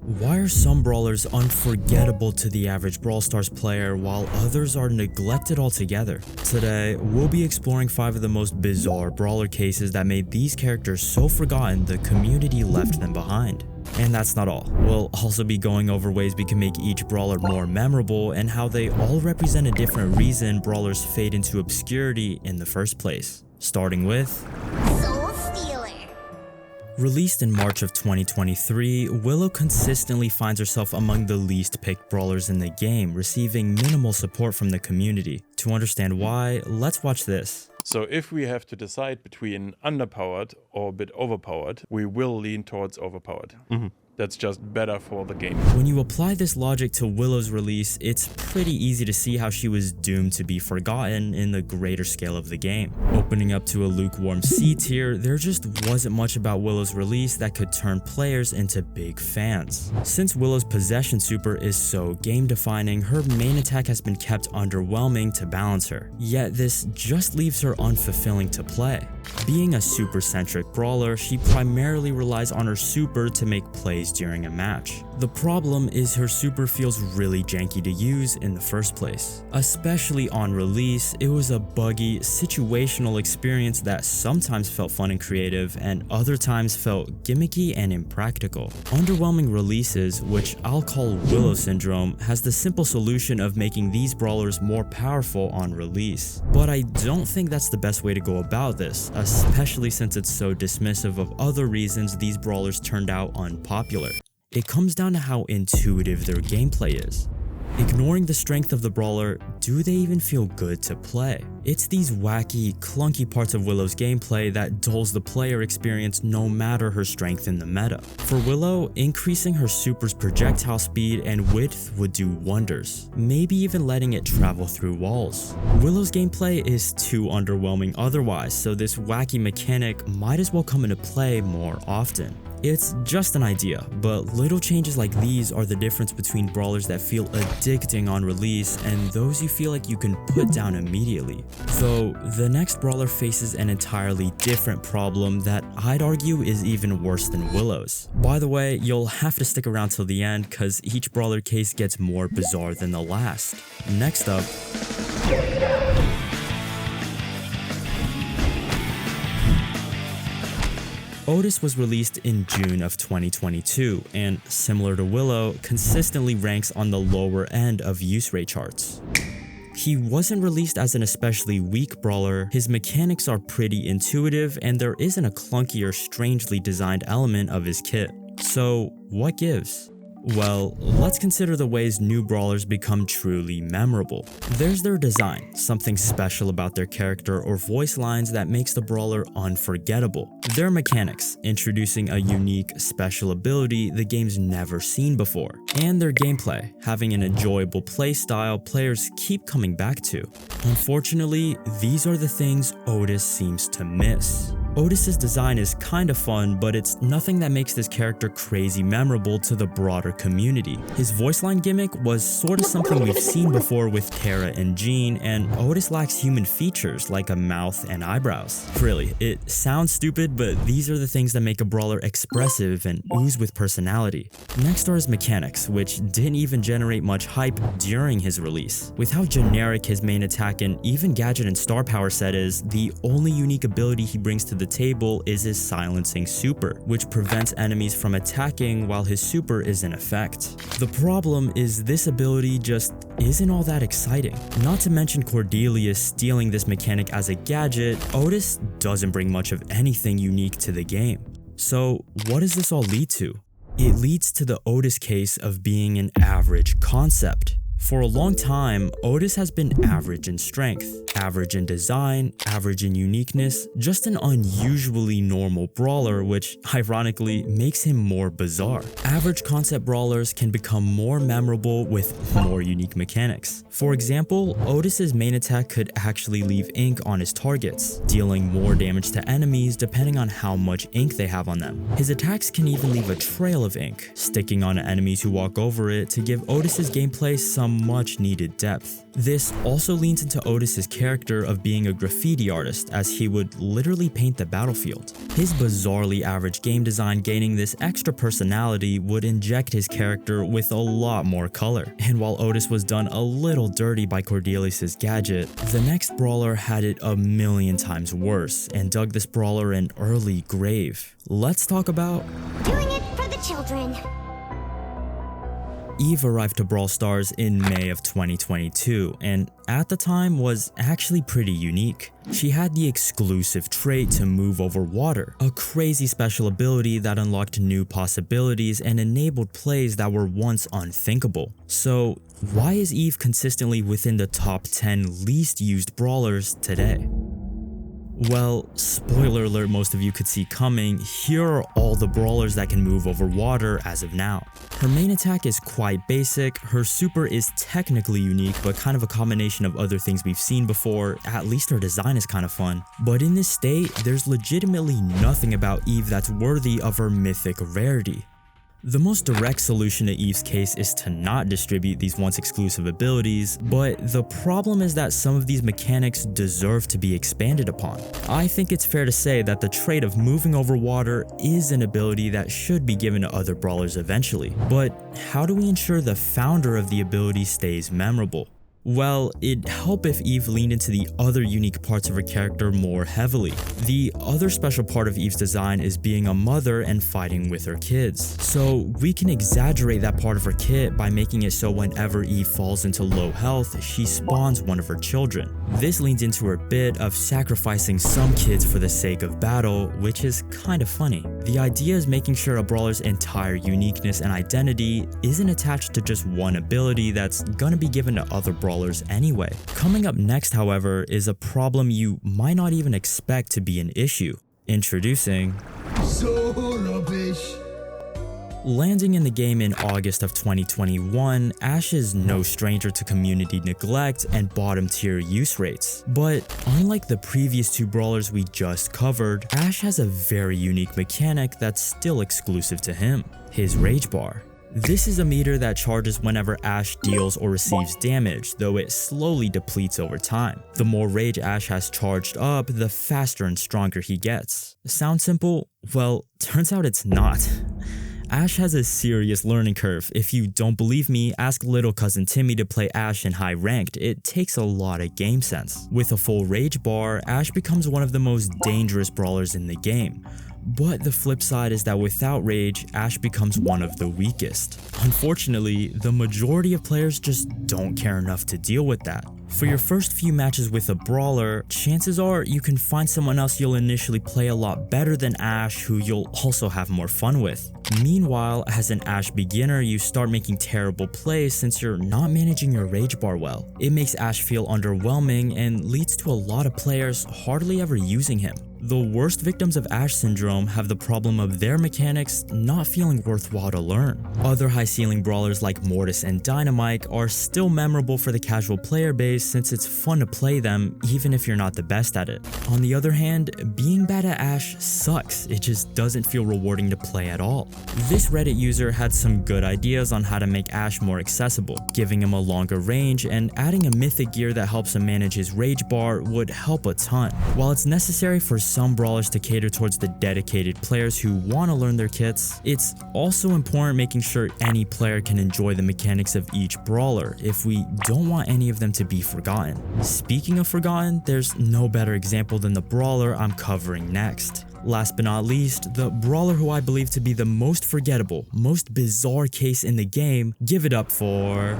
Why are some brawlers unforgettable to the average Brawl Stars player while others are neglected altogether? Today, we'll be exploring 5 of the most bizarre brawler cases that made these characters so forgotten the community left them behind. And that's not all. We'll also be going over ways we can make each brawler more memorable and how they all represent a different reason brawlers fade into obscurity in the first place. Starting with Released in March of 2023, Willow consistently finds herself among the least picked brawlers in the game, receiving minimal support from the community. To understand why, let's watch this. So if we have to decide between underpowered or a bit overpowered, we will lean towards overpowered. That's just better for the game. When you apply this logic to Willow's release, it's pretty easy to see how she was doomed to be forgotten in the greater scale of the game. Opening up to a lukewarm C tier, there just wasn't much about Willow's release that could turn players into big fans. Since Willow's possession super is so game-defining, her main attack has been kept underwhelming to balance her. Yet this just leaves her unfulfilling to play. Being a super-centric brawler, she primarily relies on her super to make plays during a match. The problem is her super feels really janky to use in the first place. Especially on release, it was a buggy, situational experience that sometimes felt fun and creative and other times felt gimmicky and impractical. Underwhelming releases, which I'll call Willow Syndrome, has the simple solution of making these brawlers more powerful on release. But I don't think that's the best way to go about this, especially since it's so dismissive of other reasons these brawlers turned out unpopular. It comes down to how intuitive their gameplay is. Ignoring the strength of the brawler, do they even feel good to play? It's these wacky, clunky parts of Willow's gameplay that dulls the player experience no matter her strength in the meta. For Willow, increasing her super's projectile speed and width would do wonders, maybe even letting it travel through walls. Willow's gameplay is too underwhelming otherwise, so this wacky mechanic might as well come into play more often. It's just an idea, but little changes like these are the difference between brawlers that feel addicting on release and those you feel like you can put down immediately. Though, the next brawler faces an entirely different problem that I'd argue is even worse than Willow's. By the way, you'll have to stick around till the end cause each brawler case gets more bizarre than the last. Next up, Otis was released in June of 2022 and, similar to Willow, consistently ranks on the lower end of use rate charts. He wasn't released as an especially weak brawler, his mechanics are pretty intuitive and there isn't a clunky or strangely designed element of his kit. So, what gives? Well, let's consider the ways new brawlers become truly memorable. There's their design, something special about their character or voice lines that makes the brawler unforgettable. Their mechanics, introducing a unique, special ability the game's never seen before. And their gameplay, having an enjoyable playstyle players keep coming back to. Unfortunately, these are the things Otis seems to miss. Otis's design is kinda fun, but it's nothing that makes this character crazy memorable to the broader community. His voice line gimmick was sorta something we've seen before with Tara and Jean, and Otis lacks human features like a mouth and eyebrows. Really, it sounds stupid, but these are the things that make a brawler expressive and ooze with personality. Next are his mechanics, which didn't even generate much hype during his release. With how generic his main attack and even gadget and star power set is, the only unique ability he brings to the table is his silencing super, which prevents enemies from attacking while his super is in effect. The problem is this ability just isn't all that exciting. Not to mention Cordelia stealing this mechanic as a gadget, Otis doesn't bring much of anything unique to the game. So what does this all lead to? It leads to the Otis case of being an average concept. For a long time, Otis has been average in strength, average in design, average in uniqueness, just an unusually normal brawler, which ironically makes him more bizarre. Average concept brawlers can become more memorable with more unique mechanics. For example, Otis's main attack could actually leave ink on his targets, dealing more damage to enemies depending on how much ink they have on them. His attacks can even leave a trail of ink, sticking on enemies who walk over it to give Otis's gameplay some some much needed depth. This also leans into Otis's character of being a graffiti artist, as he would literally paint the battlefield. His bizarrely average game design gaining this extra personality would inject his character with a lot more color. And while Otis was done a little dirty by Cordelius's gadget, the next brawler had it a million times worse and dug this brawler an early grave. Let's talk about doing it for the children. Eve arrived to Brawl Stars in May of 2022, and at the time was actually pretty unique. She had the exclusive trait to move over water, a crazy special ability that unlocked new possibilities and enabled plays that were once unthinkable. So why is Eve consistently within the top 10 least used brawlers today? Well, spoiler alert most of you could see coming, here are all the brawlers that can move over water as of now. Her main attack is quite basic, her super is technically unique but kind of a combination of other things we've seen before, at least her design is kind of fun. But in this state, there's legitimately nothing about Eve that's worthy of her mythic rarity. The most direct solution to Eve's case is to not distribute these once exclusive abilities, but the problem is that some of these mechanics deserve to be expanded upon. I think it's fair to say that the trait of moving over water is an ability that should be given to other brawlers eventually, but how do we ensure the founder of the ability stays memorable? Well, it'd help if Eve leaned into the other unique parts of her character more heavily. The other special part of Eve's design is being a mother and fighting with her kids. So we can exaggerate that part of her kit by making it so whenever Eve falls into low health, she spawns one of her children. This leans into her bit of sacrificing some kids for the sake of battle, which is kind of funny. The idea is making sure a brawler's entire uniqueness and identity isn't attached to just one ability that's gonna be given to other brawlers anyway. Coming up next, however, is a problem you might not even expect to be an issue. Introducing So rubbish. Landing in the game in August of 2021, Ashe is no stranger to community neglect and bottom tier use rates. But unlike the previous two brawlers we just covered, Ashe has a very unique mechanic that's still exclusive to him, his rage bar. This is a meter that charges whenever Ashe deals or receives damage, though it slowly depletes over time. The more rage Ashe has charged up, the faster and stronger he gets. Sound simple? Well, turns out it's not. Ashe has a serious learning curve. If you don't believe me, ask little cousin Timmy to play Ashe in high ranked. It takes a lot of game sense. With a full rage bar, Ashe becomes one of the most dangerous brawlers in the game. But the flip side is that without rage, Ashe becomes one of the weakest. Unfortunately, the majority of players just don't care enough to deal with that. For your first few matches with a brawler, chances are you can find someone else you'll initially play a lot better than Ashe who you'll also have more fun with. Meanwhile, as an Ashe beginner, you start making terrible plays since you're not managing your rage bar well. It makes Ashe feel underwhelming and leads to a lot of players hardly ever using him. The worst victims of Ashe syndrome have the problem of their mechanics not feeling worthwhile to learn. Other high ceiling brawlers like Mortis and Dynamite are still memorable for the casual player base since it's fun to play them even if you're not the best at it. On the other hand, being bad at Ashe sucks, it just doesn't feel rewarding to play at all. This Reddit user had some good ideas on how to make Ashe more accessible. Giving him a longer range and adding a mythic gear that helps him manage his rage bar would help a ton. While it's necessary for some brawlers to cater towards the dedicated players who want to learn their kits, it's also important making sure any player can enjoy the mechanics of each brawler if we don't want any of them to be forgotten. Speaking of forgotten, there's no better example than the brawler I'm covering next. Last but not least, the brawler who I believe to be the most forgettable, most bizarre case in the game, give it up for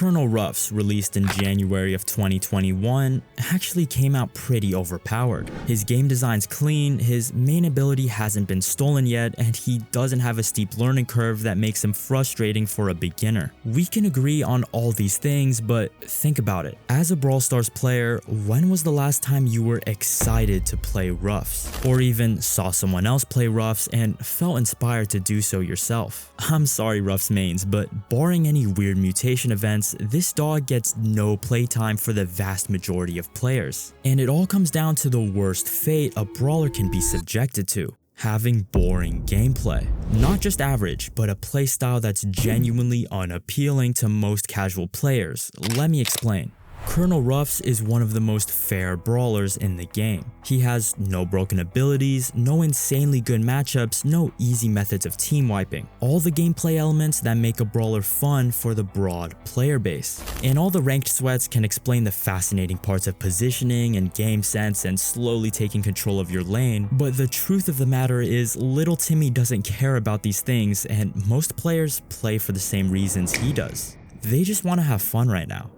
Colonel Ruffs, released in January of 2021, actually came out pretty overpowered. His game design's clean, his main ability hasn't been stolen yet, and he doesn't have a steep learning curve that makes him frustrating for a beginner. We can agree on all these things, but think about it. As a Brawl Stars player, when was the last time you were excited to play Ruffs? Or even saw someone else play Ruffs and felt inspired to do so yourself? I'm sorry Ruffs mains, but barring any weird mutation events, this dog gets no playtime for the vast majority of players. And it all comes down to the worst fate a brawler can be subjected to: Having boring gameplay. Not just average, but a playstyle that's genuinely unappealing to most casual players. Let me explain. Colonel Ruffs is one of the most fair brawlers in the game. He has no broken abilities, no insanely good matchups, no easy methods of team wiping. All the gameplay elements that make a brawler fun for the broad player base. And all the ranked sweats can explain the fascinating parts of positioning and game sense and slowly taking control of your lane, but the truth of the matter is little Timmy doesn't care about these things, and most players play for the same reasons he does. They just want to have fun right now.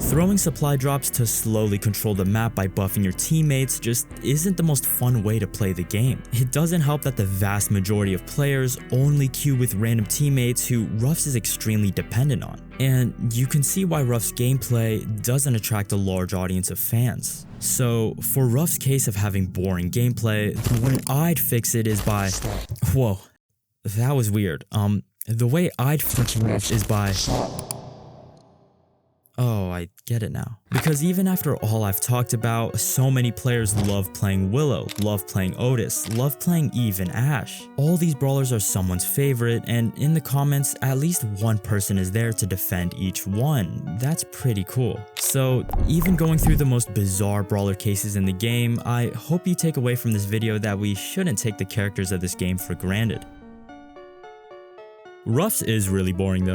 Throwing supply drops to slowly control the map by buffing your teammates just isn't the most fun way to play the game. It doesn't help that the vast majority of players only queue with random teammates who Ruffs is extremely dependent on. And you can see why Ruffs gameplay doesn't attract a large audience of fans. So for Ruffs' case of having boring gameplay, the way I'd fix it is by... Whoa, that was weird. The way I'd fix it is by... Oh, I get it now. Because even after all I've talked about, so many players love playing Willow, love playing Otis, love playing Eve and Ash. All these brawlers are someone's favorite, and in the comments, at least one person is there to defend each one. That's pretty cool. So even going through the most bizarre brawler cases in the game, I hope you take away from this video that we shouldn't take the characters of this game for granted. Ruffs is really boring though.